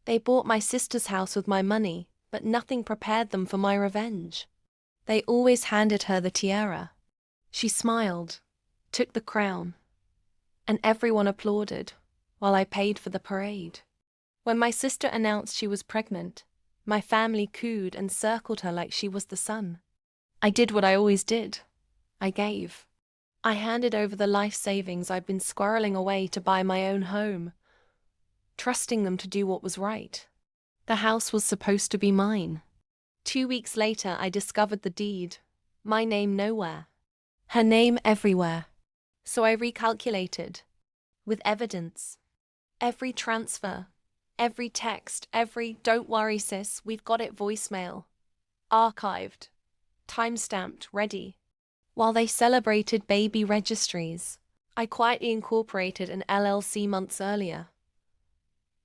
They bought my sister's house with my money, but nothing prepared them for my revenge. They always handed her the tiara. She smiled, took the crown, and everyone applauded, while I paid for the parade. When my sister announced she was pregnant, my family cooed and circled her like she was the sun. I did what I always did. I gave. I handed over the life savings I'd been squirreling away to buy my own home, trusting them to do what was right. The house was supposed to be mine. 2 weeks later, I discovered the deed. My name nowhere. Her name everywhere. So I recalculated. With evidence. Every transfer, every text, every "don't worry sis, we've got it" voicemail. Archived. Time-stamped, ready. While they celebrated baby registries, I quietly incorporated an LLC months earlier.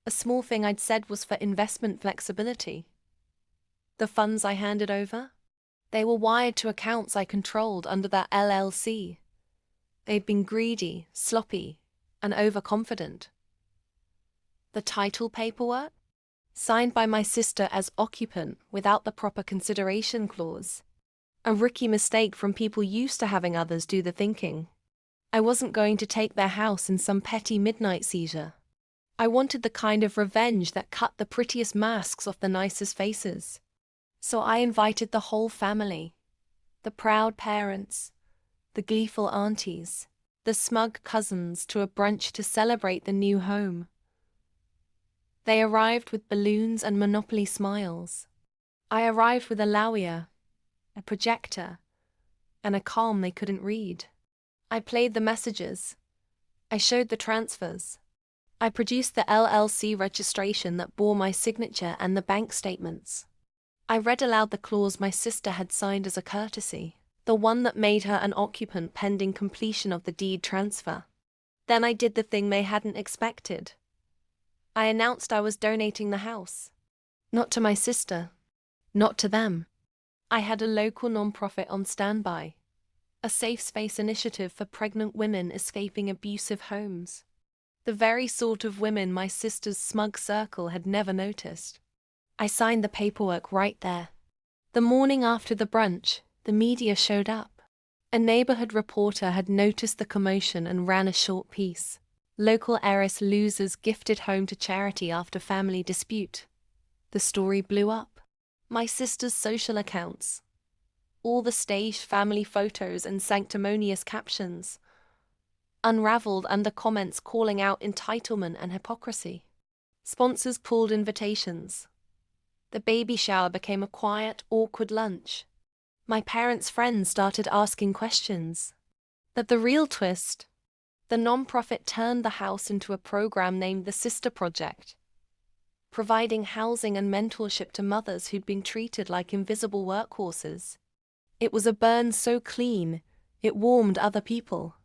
A small thing I'd said was for investment flexibility. The funds I handed over? They were wired to accounts I controlled under that LLC. They'd been greedy, sloppy, and overconfident. The title paperwork? Signed by my sister as occupant without the proper consideration clause. A rookie mistake from people used to having others do the thinking. I wasn't going to take their house in some petty midnight seizure. I wanted the kind of revenge that cut the prettiest masks off the nicest faces. So I invited the whole family. The proud parents, the gleeful aunties, the smug cousins to a brunch to celebrate the new home. They arrived with balloons and Monopoly smiles. I arrived with a lawyer, a projector, and a calm they couldn't read. I played the messages. I showed the transfers. I produced the LLC registration that bore my signature and the bank statements. I read aloud the clause my sister had signed as a courtesy, the one that made her an occupant pending completion of the deed transfer. Then I did the thing they hadn't expected. I announced I was donating the house. Not to my sister. Not to them. I had a local nonprofit on standby. A safe space initiative for pregnant women escaping abusive homes. The very sort of women my sister's smug circle had never noticed. I signed the paperwork right there. The morning after the brunch, the media showed up. A neighborhood reporter had noticed the commotion and ran a short piece. Local heiress losers gifted home to charity after family dispute. The story blew up. My sister's social accounts. All the staged family photos and sanctimonious captions. Unraveled under comments calling out entitlement and hypocrisy. Sponsors pulled invitations. The baby shower became a quiet, awkward lunch. My parents' friends started asking questions. But the real twist, the nonprofit turned the house into a program named the Sister Project, providing housing and mentorship to mothers who'd been treated like invisible workhorses. It was a burn so clean, it warmed other people.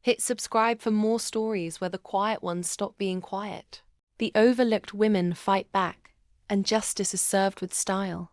Hit subscribe for more stories where the quiet ones stop being quiet. The overlooked women fight back, and justice is served with style.